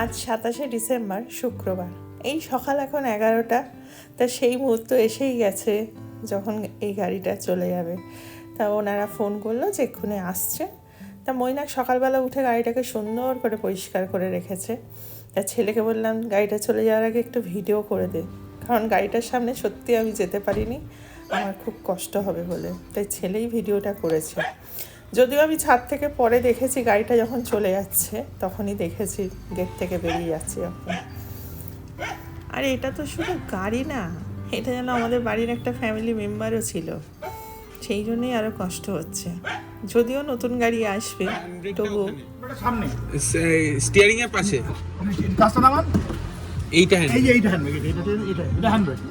আজ 27শে ডিসেম্বর শুক্রবার। এই সকাল এখন 11টা। তা সেই মুহূর্ত এসেই গেছে যখন এই গাড়িটা চলে যাবে। তা ওনারা ফোন করলো যে এক্ষুনি আসছে। তা মৈনাক সকালবেলা উঠে গাড়িটাকে সুন্দর করে পরিষ্কার করে রেখেছে। তা ছেলেকে বললাম গাড়িটা চলে যাওয়ার আগে একটু ভিডিও করে দে, কারণ গাড়িটার সামনে সত্যি আমি যেতে পারিনি, আমার খুব কষ্ট হবে বলে। তাই ছেলেই ভিডিওটা করেছে। যদিও আমি ছাদ থেকে পরে দেখেছি, গাড়িটা যখন চলে যাচ্ছে তখনই দেখেছি গেট থেকে বেরিয়ে যাচ্ছে যখন। আর এটা তো শুধু গাড়ি না, এটা যেন আমাদের বাড়ির একটা ফ্যামিলি মেম্বারও ছিল, সেই জন্যই আরও কষ্ট হচ্ছে। যদিও নতুন গাড়ি আসবে তবু স্টিয়ারিং এর পাশে কাজটা নামান, এইটা হ্যান্ড, এই যে এইটা হ্যান্ড ব্রেক, এটা হ্যান্ড ব্রেক।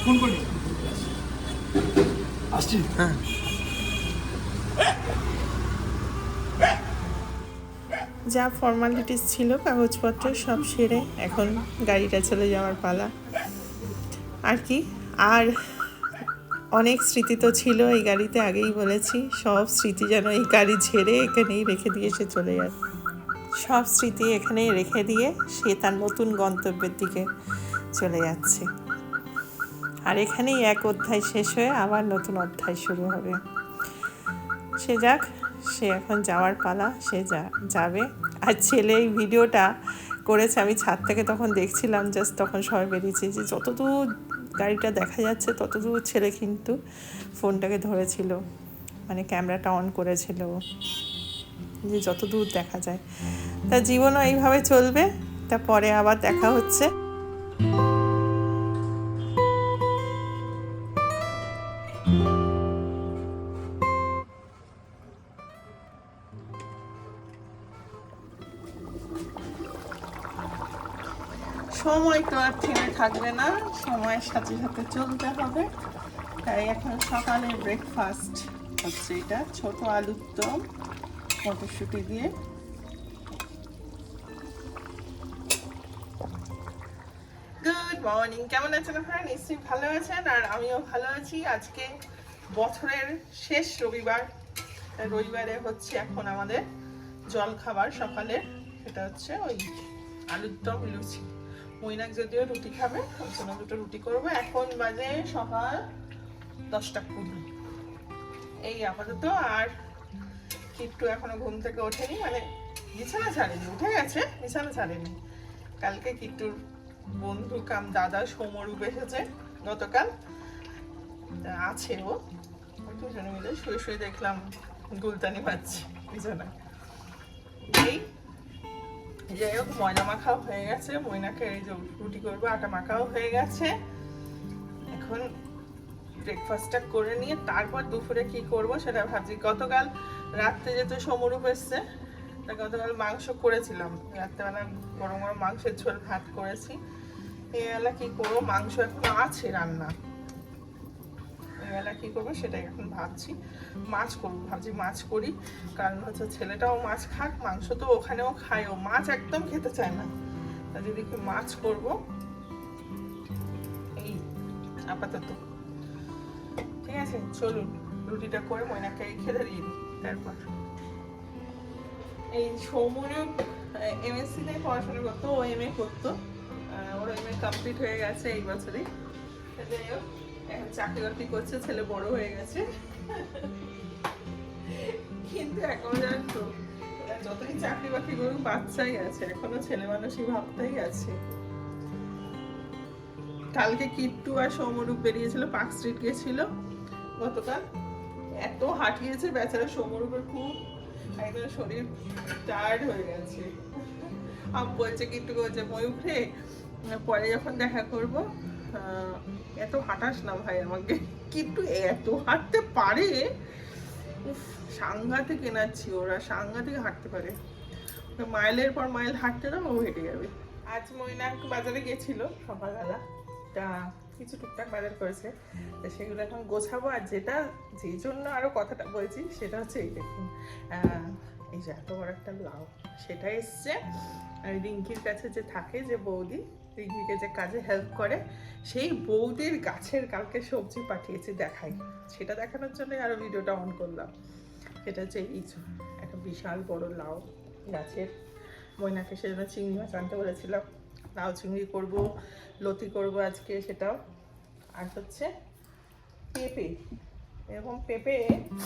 ফোন করি, আসছি। হ্যাঁ যা ফর্মালিটিস ছিল কাগজপত্র সব সেরে এখন গাড়িটা চলে যাওয়ার পালা। আর কি, আর অনেক স্মৃতি তো ছিল এই গাড়িতে, আগেই বলেছি। সব স্মৃতি যেন এই গাড়ি ছেড়ে এখানেই রেখে দিয়ে সে চলে যায়। সব স্মৃতি এখানেই রেখে দিয়ে সে তার নতুন গন্তব্যের দিকে চলে যাচ্ছে। আর এখানেই এক অধ্যায় শেষ হয়ে আবার নতুন অধ্যায় শুরু হবে। সে যাক, সে এখন যাওয়ার পালা, সে যাবে। আর ছেলে এই ভিডিওটা করেছে, আমি ছাদ থেকে তখন দেখছিলাম, জাস্ট তখন সবাই বেরিয়েছে, যে যতদূর গাড়িটা দেখা যাচ্ছে ততদূর ছেলে কিন্তু ফোনটাকে ধরেছিল, মানে ক্যামেরাটা অন করেছিল, যে যতদূর দেখা যায়। তা জীবনও এইভাবে চলবে। তা পরে আবার দেখা হচ্ছে। সময় তো আর থেমে থাকবে না, সময়ের সাথে সাথে চলতে হবে। তাই এখন সকালে ব্রেকফাস্ট হচ্ছে এটা, ছোট আলুর দম মটরশুঁটি দিয়ে। গুড মর্নিং, কেমন আছেন আপনারা? নিশ্চয়ই ভালো আছেন, আর আমিও ভালো আছি। আজকে বছরের শেষ রবিবার। রবিবারে হচ্ছে এখন আমাদের জল খাবার সকালে, সেটা হচ্ছে ওই আলুর দম লুচি। মৈনাক যদিও রুটি খাবে, ওর জন্য দুটো রুটি করবো। এখন বাজে সকাল 10:20 এই আপাতত। আর কিট্টু এখনো ঘুম থেকে ওঠেনি, মানে বিছানা ছাড়েনি, উঠে গেছে, বিছানা ছাড়েনি। কালকে কিট্টুর বন্ধু কাম দাদা সৌমরূপ এসেছে গতকাল, আছে ও দুজনে মিলে শুয়ে শুয়ে দেখলাম গুলতানি পাচ্ছে বিছানায়। এই যাই হোক, ময়দা মাখাও হয়ে গেছে, ময়নাকে এই যে রুটি করবো, আটা মাখাও হয়ে গেছে। এখন ব্রেকফাস্টটা করে নিয়ে তারপর দুপুরে কি করব সেটা ভাবছি। গতকাল রাত্রে যেহেতু সমরূপ এসছে, তা গতকাল মাংস করেছিলাম, রাত্রেবেলা গরম গরম মাংসের ঝোল ভাত করেছি। এবেলা কি করবো, মাংস এখন আছে রান্না, এবেলা কি করবো সেটাই এখন ভাবছি। মাছ করবো ভাবছি, মাছ করি, কারণ হচ্ছে ছেলেটাও মাছ খাক, মাংস তো ওখানেও খায়, ও মাছ একদম খেতে চায় না। তা যদি কি মাছ করবো এই আপাতত। ঠিক আছে, চলুন রুটিটা করে ময়নাকে খেতে দিয়ে দিই। তারপর এই সৌমরূপ এমএসসি তে পড়াশোনা করতো, ও এমএ করতো, ওর এমএ কমপ্লিট হয়ে গেছে এই বছরই। যাই হোক, এখন চাকরি বাকরি করছে, ছেলে বড় হয়ে গেছে। কিন্তু এখনো জানেন তো, যতই চাকরি বাকরি করুক বাচ্চাই আছে, এখনো ছেলে মানুষই ভাবতেই আছে। কালকে কিট্টু আর সৌমরূপ বেরিয়েছিল, পার্ক স্ট্রিট গেছিল গতকাল। এত হাঁটিয়েছে বেচারা সৌমরূপের, খুব একদম শরীর টায়ার্ড হয়ে গেছে। আম বলছে, কিট্টু বলছে, ময়ূখ রে পরে যখন দেখা করবো এত হাঁটাস না ভাই আমাকে। কিট্টু এত হাঁটতে পারে, সাংঘাতিক এনার্জি, ওরা সাংঘাতিক হাঁটতে পারে। মাইলের পর মাইল হাঁটতে দাও, ও হেঁটে যাবে। আজ মৈনাক বাজারে গেছিল সকালবেলা, তা কিছু টুকটাক বাজার করেছে, তো সেগুলো এখন গোছাবো। আর যেটা যেই জন্য আরো কথাটা বলছি সেটা হচ্ছে এই দেখুন, এই যে এত বড় একটা লাউ, সেটা এসছে। আর রিঙ্কির কাছে যে থাকে, যে বৌদি রিঙ্কিকে যে কাজে হেল্প করে, সেই বৌদির গাছের কালকে সবজি পাঠিয়েছে, দেখাই। সেটা দেখানোর জন্যই আরো ভিডিওটা অন করলাম। এটা হচ্ছে এই একটা বিশাল বড় লাউ গাছের। ময়নাকে সেজন্য চিংড়ি মাছ আনতে বলেছিলাম, লাউ চিংড়ি করব, লতি করব আজকে সেটাও। আর হচ্ছে পেঁপে, এরকম পেঁপে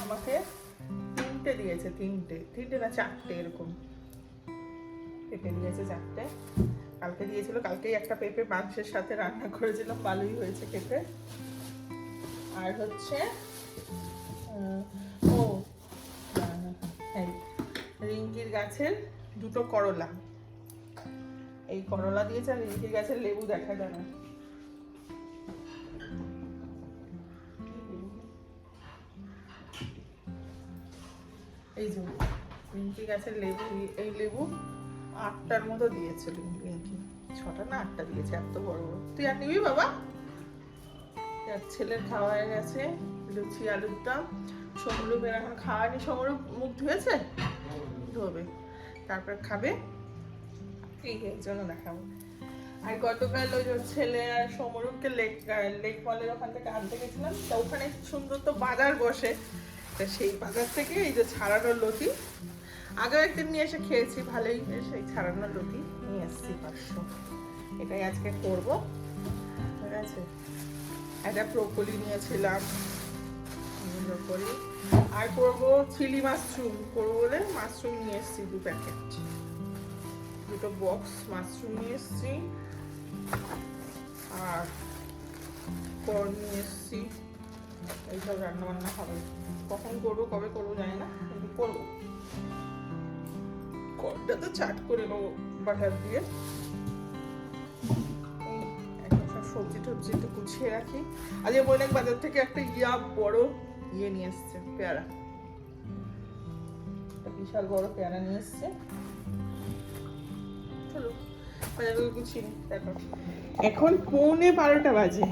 আমাকে 3টে দিয়েছে, 3টে না 4টে এরকম পেঁপে দিয়েছে, 4টে। কালকে দিয়েছিল, কালকেই একটা পেঁপে মাংসের সাথে রান্না করেছিলাম, ভালোই হয়েছে পেঁপে। আর হচ্ছে রিঙ্কির গাছের 2টো করলা, এই করলা দিয়েছে। আর রিঙ্কির গাছের লেবু দেখা যায় না, এই যে রিঙ্কি গাছের লেবু, এই লেবু 8টার মতো দিয়েছে রিঙ্কি, 6টা না 8টা দিয়েছে, এত বড় বড়। তুই আর নিবি বাবা? ছেলের খাওয়া হয়ে গেছে, লুচি আলুর দম। সমরূপের এখন খাওয়ানি, সমরূপ মুখ ধুয়েছে, ধোবে তারপর খাবে, এই জন্য দেখাবো। আর গতকাল ওই ছেলে আর সমরূপকে লেক মলের ওখান থেকে আনতে গেছিলাম, তা ওখানে সুন্দর তো বাজার বসে, তা সেই বাজার থেকে এই যে ছাড়ানো লতি, আগেও একদিন নিয়ে এসে খেয়েছি, ভালোই, সেই ছাড়ানো লতি নিয়ে এসেছি 500। এটাই আজকে করবো, ঠিক আছে। একটা ব্রোকলি নিয়েছিলাম, ব্রোকলি। আর করবো চিলি মাশরুম করবো বলে মাশরুম নিয়ে এসেছি 2 প্যাকেট, 2টো বক্স মাশরুম নিয়ে এসেছি। আর কর্ন নিয়ে এসেছি, এইসব রান্না বান্না হবে। কখন করবো কবে করবো জানি না, কিন্তু করবো। কর্নটা তো চাট করে নেবো বাটার দিয়ে। সবজি টবজি একটু গুছিয়ে রাখি। আজকে মৈনাক বাজার থেকে একটা বড় নিয়ে এসছে, পেয়ারা, বিশাল বড় পেয়ারা নিয়ে এসছে। চলো বাজারগুলো গুছিয়ে নিই, দেখো। এখন 11:45 বাজে।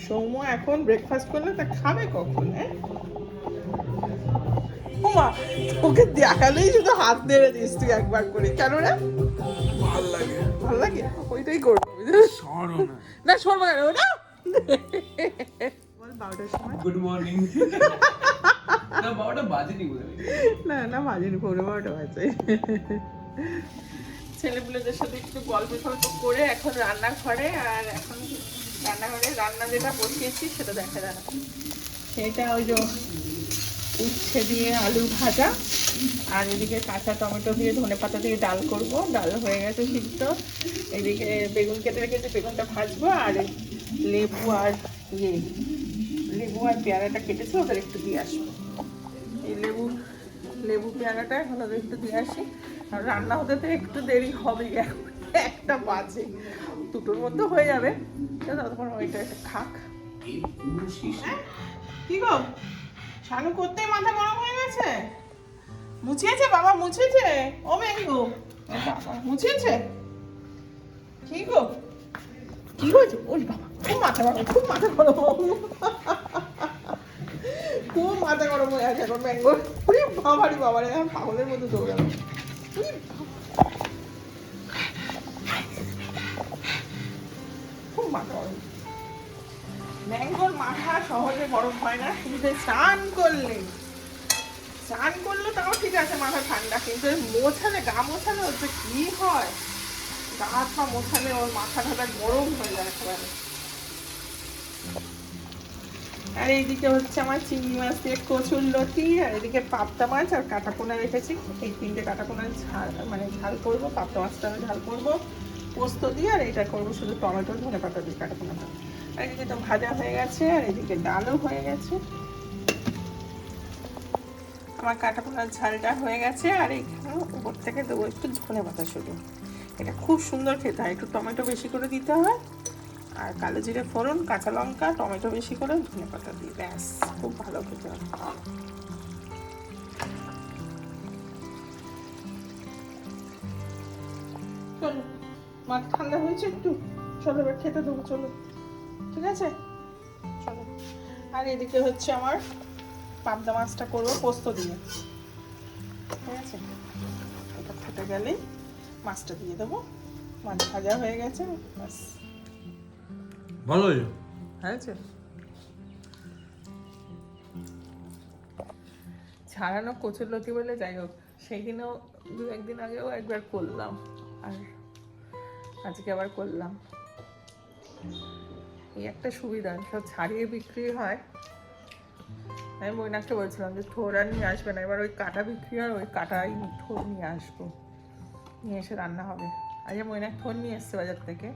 সৌম্য এখন ব্রেকফাস্ট করলে, তা খাবে কখন? ওমা, ওকে দেখালেই শুধু হাত নেড়ে দিস তুই একবার করে, কেন রে? ভাল লাগে, ভাল লাগে, ওইটাই করবো। না শোনবো কেন ওটা? বল 12টার সময়। Good morning. না 12টা বাজেনি বলে। না বাজেনি, 12:15 বাজে। ছেলেপুলেদের সাথে একটু গল্প টল্প করে এখন রান্নাঘরে, আর এখন রান্নাঘরে রান্না যেটা বসিয়েছি সেটা দেখা যায় না। সেটা ওই যে উচ্ছে দিয়ে আলু ভাজা, আর এদিকে কাঁচা টমেটো দিয়ে ধনেপাতা দিয়ে ডাল করব, ডাল হয়ে গেছে সিদ্ধ। এদিকে বেগুন কেটে রেখেছি, বেগুনটা ভাজবো। আর লেবু আর পেয়ারাটা কেটেছি, ওদের একটু দিয়ে আসবো। এই লেবু পেয়ারাটা এখন ওদের একটু দিয়ে আসি। আর রান্না হতে তো একটু দেরি হবে, 1টা বাজে, 2টোর মধ্যে হয়ে যাবে। ততক্ষণ ওইটা একটা খাক। কি গো, শানু করতেই মাথা গরম হয়ে গেছে। মুছিয়েছে বাবা, মুছিয়েছে। ও ম্যাঙ্গো মুছিয়েছে। কি গো, কি হয়েছে? ওই বাবা, খুব মাথা গরম, খুব মাথা গরম, খুব মাথা গরম হয়ে আছে এখন ম্যাঙ্গোর। বাবারে এখন পাগলের মতো দৌড়ানো। খুব মাথা গরম। ম্যাঙ্গোর মাথা সহজে গরম হয় না, কিন্তু স্নান করলে তাও ঠিক আছে, মাথা ঠান্ডা। কিন্তু মোছালে, গা মোছালে হচ্ছে কি হয়, গা হাত পা মোছালে ওর মাথা ঠান্ডা গরম হয়ে যায় একেবারে। আর এইদিকে হচ্ছে আমার চিংড়ি মাছ দিয়ে কচুর লতি, আর এদিকে পাবদা মাছ আর কাটাপোনা রেখেছি। এই 3টে কাটাপোনা ঝাল করবো, পাবদা মাছটা ঝাল করবো পোস্ত দিয়ে, আর এটা করবো শুধু টমেটো ধনেপাতা দিয়ে কাটাপোনাটা। আর এদিকে তো ভাজা হয়ে গেছে, আর এদিকে ডালও হয়ে গেছে। আমার কাটাপোনার ঝালটা হয়ে গেছে। আর এখানে উপর থেকে দেবো একটু ধনেপাতা শুধু। এটা খুব সুন্দর খেতে হয়, একটু টমেটো বেশি করে দিতে হয়, আর কালো জিরে ফোড়ন, কাঁচা লঙ্কা, টমেটো বেশি করে, ধনেপাতা দিয়ে, ব্যাস, খুব ভালো খেতে হয়। চলো, মাথা ঠান্ডা হয়েছে একটু, চলো এবার খেতে দেবো, চলো, ঠিক আছে, চলো। আর এদিকে হচ্ছে আমার পাবদা মাছটা করবো পোস্ত দিয়ে, ঠিক আছে। হতে গেলেই মাছটা দিয়ে দেবো। মাছ ভাজা হয়ে গেছে, বাস। ভালো হয়েছে। হয়েছে ছাড়ানো কচুরলতি বলে, যাই হোক সেই দিনও দু একদিন আগেও একবার করলাম, আর আজকে আবার করলাম। এই একটা সুবিধা, সব ছাড়িয়ে বিক্রি হয়। আমি মৈনাককে বলছিলাম যে থোর আর নিয়ে আসবে না, এবার ওই কাটা বিক্রি হয়, ওই কাটাই থোর নিয়ে আসবো, নিয়ে এসে রান্না হবে। আজকে মৈনাক থোর নিয়ে এসছে বাজার থেকে।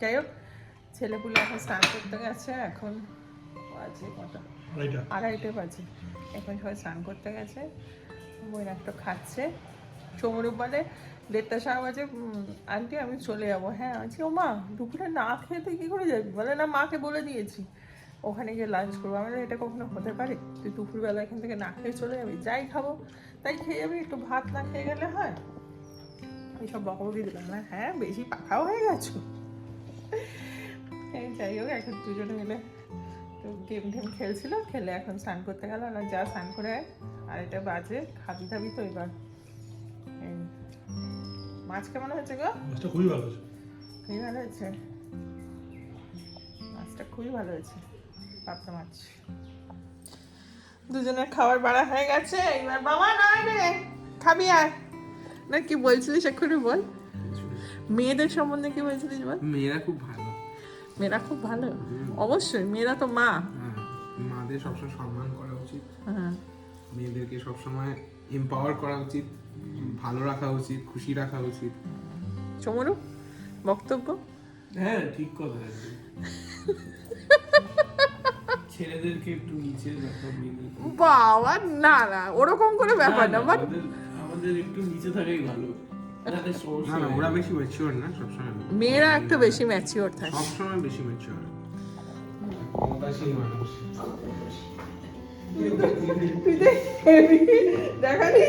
যাই হোক, ছেলেপুলে এখন স্নান করতে গেছে, এখন বাজে কটা, 2:30 বাজে। এখন সবাই স্নান করতে গেছে, মৈনাকটা খাচ্ছে। চমরু বলে 1:30 বাজে, আন্টি আমি চলে যাবো। হ্যাঁ আছি। ও মা, দুপুরে না খেয়ে তুই কী করে যাবি? বলে না, মাকে বলে দিয়েছি ওখানে গিয়ে লাঞ্চ করবো। আমরা এটা কখনো হতে পারে? তুই দুপুরবেলা এখান থেকে না খেয়ে চলে যাবি? যাই খাবো তাই খেয়ে যাবি, একটু ভাত না খেয়ে গেলে হয়? এইসব বকবকি দিলাম না। হ্যাঁ বেশি পাখাও হয়ে গেছো। যাই হোক, এখন দুজনে মিলে গেম টেম খেলছিল, খেলে এখন স্নান করতে গেল। না যা স্নান করে আয়, আর এটা বাজে, খাবি খাবি তো এবার। মাছ কেমন হয়েছে গো? মাছটা খুবই ভালো আছে। খুবই ভালো হয়েছে, মাছটা খুবই ভালো হয়েছে, পাবদা মাছ। দুজনের খাবার বাড়া হয়ে গেছে, এবার বাবা নয় রে খাবি আর না। কি বলছিলিস এক্ষুনি বল, মেয়েদের সম্বন্ধে কি বলছিলিস বল? মেয়েরা খুব ভালো। মেয়েরা খুব ভালো, অবশ্যই, মেয়েরা তো মা। হ্যাঁ, মাদের সবসময় সম্মান করা উচিত, হ্যাঁ, মেয়েদেরকে সবসময় এম্পাওয়ার করা উচিত, ভালো রাখা উচিত, খুশি রাখা উচিত। চমরু বক্তব্য? হ্যাঁ ঠিক কথা একদম। ছেলেদেরকে একটু নিচে রাখা মেনে। বাবা না না, ওরকম করে ব্যাপার না, বাট আমাদের একটু নিচে থাকাই ভালো। তাহলে না সমস্যা না, হয় ওরা না। বেশি ম্যাচিওর না সবসময়, মেয়েরা একটু বেশি ম্যাচিওর থাকে। সবসময় বেশি ম্যাচিওর, ক্ষমতাশীল মানুষ। দেখালি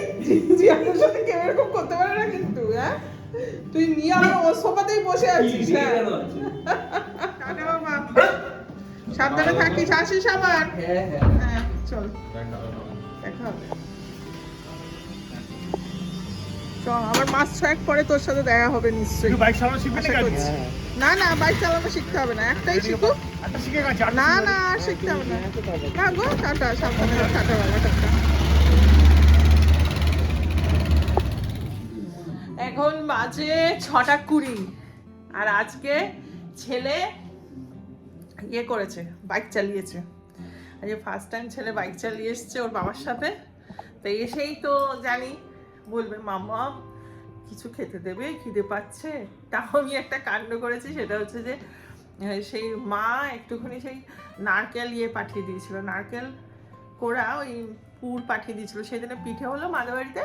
জিয়ানোর সাথে কেউ এরকম করতে পারে না কিন্তু, হ্যাঁ? তুই নিয়ে আমার ওর সোফাতেই বসে আছিস। হ্যাঁ কেন আছে? টাটা বাবা, সাবধানে থাকিস, আসিস আবার। হ্যাঁ হ্যাঁ হ্যাঁ চল, দেখা হবে। চল, আবার মাস 6 পরে তোর সাথে দেখা হবে নিশ্চয়ই। তুই বাইক চালানো শিখবি আশা নাকি? করছি। না না, বাইক চালানো শিখতে হবে না, একটাই শিখো। একটা শিখে গেছে। না না, আর শিখতে হবে না। না গো, টাটা, সাবধানে, টাটা বাবা, টাটা। এখন বাজে 6:20, আর আজকে ছেলে ইয়ে করেছে, বাইক চালিয়েছে। আজকে ফার্স্ট টাইম ছেলে বাইক চালিয়ে এসছে ওর বাবার সাথে। তো এসেই তো জানি বলবে মাম্মা কিছু খেতে দেবে, খিদে পাচ্ছে। তাও আমি একটা কাণ্ড করেছি, সেটা হচ্ছে যে সেই মা একটুখানি সেই নারকেল ইয়ে পাঠিয়ে দিয়েছিল, নারকেল কোড়া ওই পুর পাঠিয়ে দিয়েছিল। সেদিনে পিঠে হলো মাদের বাড়িতে,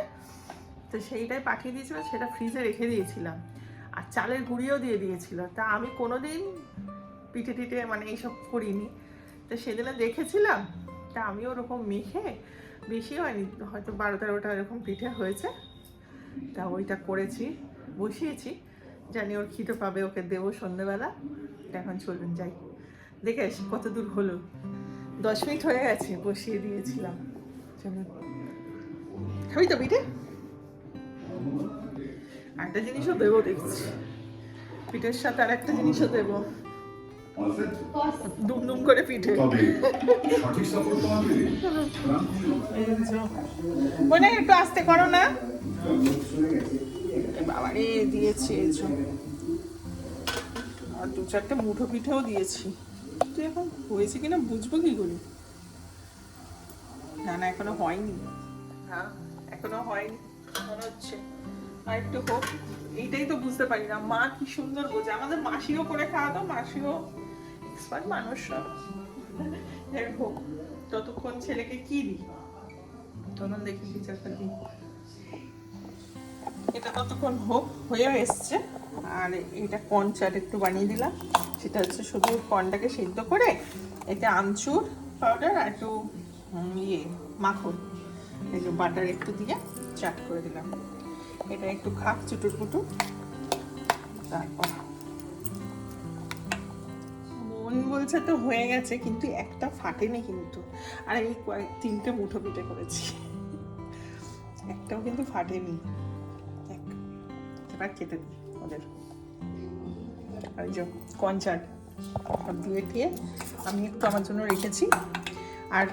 তো সেইটাই পাঠিয়ে দিয়েছিল, সেটা ফ্রিজে রেখে দিয়েছিলাম। আর চালের গুঁড়িও দিয়ে দিয়েছিল। তা আমি কোনোদিন পিঠে টিঠে মানে এইসব করিনি, তো সেদিনে দেখেছিলাম। তা আমি ওরকম মেখে, বেশি হয়নি, হয়তো 12-13টা এরকম পিঠে হয়েছে, তা ওইটা করেছি, বসিয়েছি। জানি ওর খিদে পাবে, ওকে দেবো সন্ধ্যেবেলা। এখন চলুন যাই, দেখে আসি কত দূর হলো। 10 মিনিট হয়ে গেছে, বসিয়ে দিয়েছিলাম। চলুন, খাবি তো পিঠে? একটা জিনিসও দেবো দেখছি, পিঠের সাথে আর একটা জিনিসও দেবো, দুম করে পিঠে। মনে একটু আস্তে করো না, বাবারে দিয়েছি আর 2-4টে মুঠো পিঠেও দিয়েছি। তুই এখন হয়েছে কিনা বুঝবো কি করে? না না, এখনো হয়নি। হ্যাঁ এখনো হয়নি মনে হচ্ছে, আর একটু হোক। এইটাই তো বুঝতে পারি না, মা কি সুন্দর বোঝে। আমাদের মাসিও করে খাওয়াতো, মাসিও এক্সপার্ট মানুষ সব। হোক, ততক্ষণ ছেলেকে কি দিই, তখন দেখি টিচারটা দিই। এটা ততক্ষণ হোক, হয়ে এসছে। আর এটা কর্ন চাট একটু বানিয়ে দিলাম, সেটা হচ্ছে শুধু কর্নটাকে সিদ্ধ করে এতে আমচুর পাউডার আর একটু ইয়ে মাখন, একটু বাটার একটু দিয়ে চাট করে দিলাম। এটা একটু খাক চুটুর পুটুর। তারপর মন বলছে তো হয়ে গেছে, কিন্তু একটা ফাটেনি কিন্তু। আর আমি 3টে মুঠো পিঠে করেছি, একটাও কিন্তু ফাটেনি। এবার খেতে দিই ওদের। আর এই যে কনচাট সব দিয়ে আমি একটু আমার জন্য রেখেছি। আর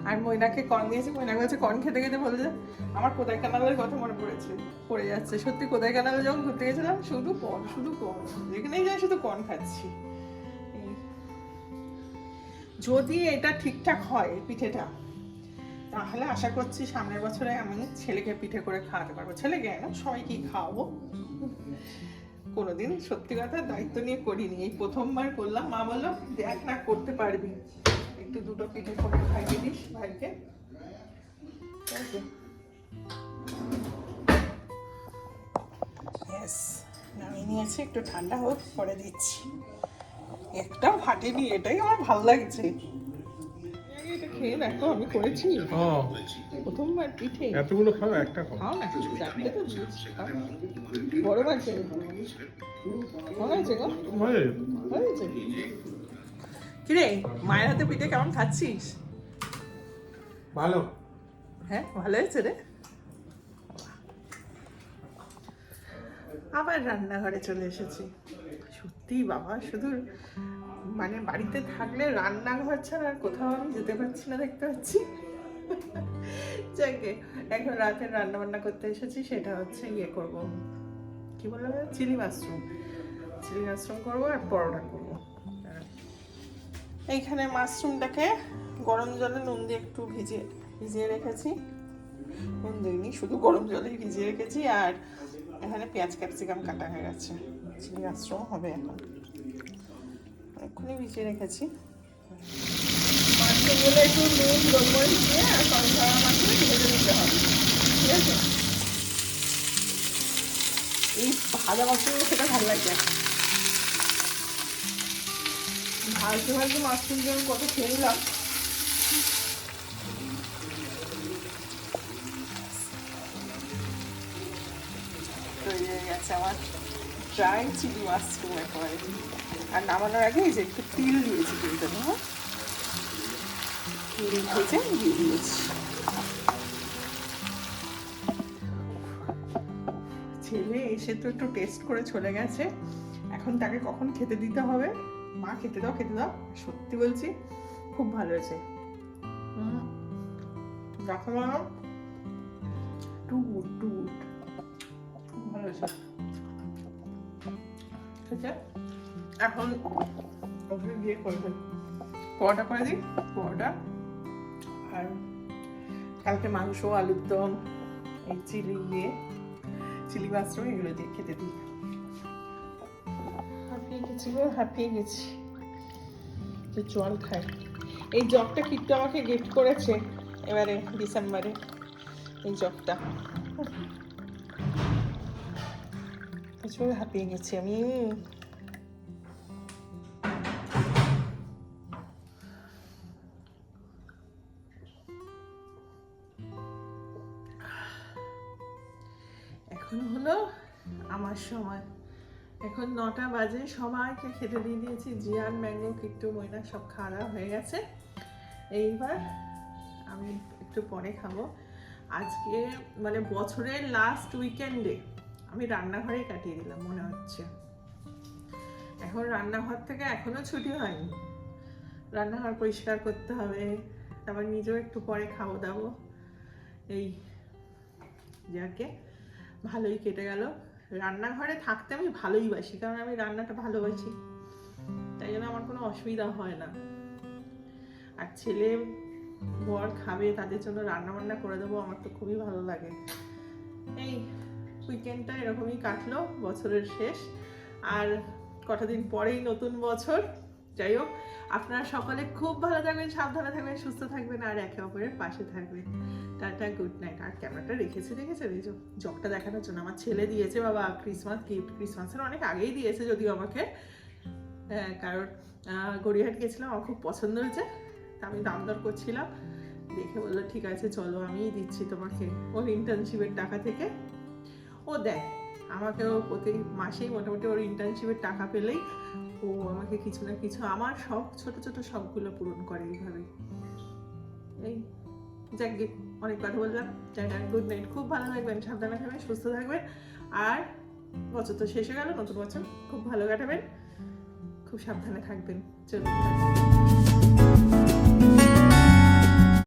আর ময়নাকে কর্ন দিয়েছি। ময়না বলছে কর্ন খেতে খেতে বলছে আমার কোদাই কানালের কথা মনে পড়ে যাচ্ছে। সত্যি কোদাই কানালে যখন ঘুরতে গেছিলাম শুধু কর্ন, যেখানেই যাই শুধু কর্ন খাচ্ছি। যদি এটা ঠিকঠাক হয় পিঠেটা, তাহলে আশা করছি সামনের বছরে আমি ছেলেকে পিঠে করে খাওয়াতে পারবো। ছেলেকে না, সবাইকেই খাওয়াবো। কোনোদিন সত্যি কথা দায়িত্ব নিয়ে করিনি, এই প্রথমবার করলাম। মা বললো দেখ না করতে পারবি, একটু দুটো পিঠে করে খাইয়ে দিস ভাইকে। নামিয়ে নিয়েছি, একটু ঠান্ডা হোক পরে দিচ্ছি। একটাও ফাটেনি, এটাই আমার ভালো লাগছে। এটা খেয়ে দেখো, আমি করেছি প্রথমবার পিঠে। এতগুলো খাও, একটা খাও না, চারটে তো দিয়েছি, খাও। বড় আছে, হয়েছে গো, হয়েছে। কিরে মায়ের হাতে পিঠে কেমন খাচ্ছিস? ভালো। হ্যাঁ ভালো হয়েছে রে। আবার রান্নাঘরে চলে এসেছি। সত্যি বাবা, শুধু মানে বাড়িতে থাকলে রান্নাঘর ছাড়া আর কোথাও আমি যেতে পারছি না, দেখতে পাচ্ছি। যাকে এখন রাতের রান্না বান্না করতে এসেছি, সেটা হচ্ছে ইয়ে করবো, কি বলে, চিলি মাশরুম করবো আর পরোটা করবো। এইখানে মাশরুমটাকে গরম জলে নুন দিয়ে একটু ভিজিয়ে রেখেছি। নুন দিইনি, শুধু গরম জলেই ভিজিয়ে রেখেছি। আর এখানে পেঁয়াজ ক্যাপসিকাম কাটা হয়ে গেছে, চিলি মাশরুম হবে এখন। এক্ষুনি ভিজিয়ে রেখেছি। মাশরুমগুলো একটু নুন গোলমরিচ দিয়ে আর কর্নফ্লাওয়ার মাখিয়ে ভেজে নিতে হবে, ঠিক আছে? এই ভাজা মাশরুম সেটা ভালো লাগছে। ভাজতে মাশরুম যেমন কত খেয়ে নিলাম। তৈরি হয়ে গেছে আমার ড্রাই চিলি মাশরুম একেবারে। আর নামানোর আগে এই যে একটু তিল দিয়েছি, তিলটা না তিল ভেজে দিয়ে দিয়েছি। ছেলে এসে তো একটু টেস্ট করে চলে গেছে, এখন তাকে কখন খেতে দিতে হবে। মা খেতে দাও। সত্যি বলছি খুব ভালো হয়েছে। দেখো টু গুড খুব ভালো হয়েছে। ঠিক আছে, এখন ওকে দিয়ে করবে পরোটা করে দিই। পরোটা আর কালকে মাংস, আলুর দম, এই চিলি মাশরুম এগুলো দিয়ে খেতে দিই। হাঁপিয়ে গেছি, জল খাই। এই জগটা কিট্টু আমাকে গিফট করেছে এবারে ডিসেম্বরে, এই জগটা। প্রচুর হাঁপিয়ে গেছি আমি। এখন হলো আমার সময়, এখন 9টা বাজে। সবাইকে খেতে দিয়ে দিয়েছি। জিয়ান, ম্যাঙ্গো, কিট্টু, ময়না সব খাওয়া হয়ে গেছে। এইবার আমি একটু পরে খাবো। আজকে মানে বছরের লাস্ট উইকেন্ডে আমি রান্নাঘরেই কাটিয়ে দিলাম মনে হচ্ছে। এখন রান্নাঘর থেকে এখনো ছুটি হয়নি, রান্নাঘর পরিষ্কার করতে হবে, তারপর নিজেও একটু পরে খাবো দাবো। এই যাকে ভালোই কেটে গেল। রান্নাঘরে থাকতে আমি ভালোই বাসি, কারণ আমি রান্নাটা ভালোবাসি, তাই জন্য আমার কোনো অসুবিধা হয় না। আর ছেলে বর খাবে, তাদের জন্য রান্না বান্না করে দেবো, আমার তো খুবই ভালো লাগে। এই উইকেন্ডটা এরকমই কাটলো, বছরের শেষ। আর কটা দিন পরেই নতুন বছর। যাই হোক, আপনারা সকলে খুব ভালো থাকবেন, সাবধানে থাকবেন, সুস্থ থাকবেন আর একে অপরের পাশে থাকবেন। Tata, good night. আর ক্যামেরাটা রেখেছে এই জগটা দেখানোর জন্য। আমার ছেলে দিয়েছে বাবা ক্রিসমাস গিফট, ক্রিসমাসের অনেক আগেই দিয়েছে যদিও আমাকে, কারণ গড়িয়াহাট গেছিলাম, আমার খুব পছন্দ হয়েছে। তা আমি দাম দর করছিলাম, দেখে বললো ঠিক আছে চলো আমিই দিচ্ছি তোমাকে, ওর ইন্টার্নশিপের টাকা থেকে ও দেয় আমাকেও। প্রতি মাসেই মোটামুটি ওর ইন্টার্নশিপের টাকা পেলেই ও আমাকে কিছু না কিছু আমার শখ, ছোট ছোট শখগুলো পূরণ করে এইভাবে। এই যাকে অনেক কথা বললাম, টাটা, গুড নাইট। খুব ভালো থাকবেন, সাবধানে থাকবেন, সুস্থ থাকবেন আর বছর তো শেষ হয়ে গেল, নতুন বছর খুব ভালো কাটাবেন, খুব সাবধানে থাকবেন। চলুন।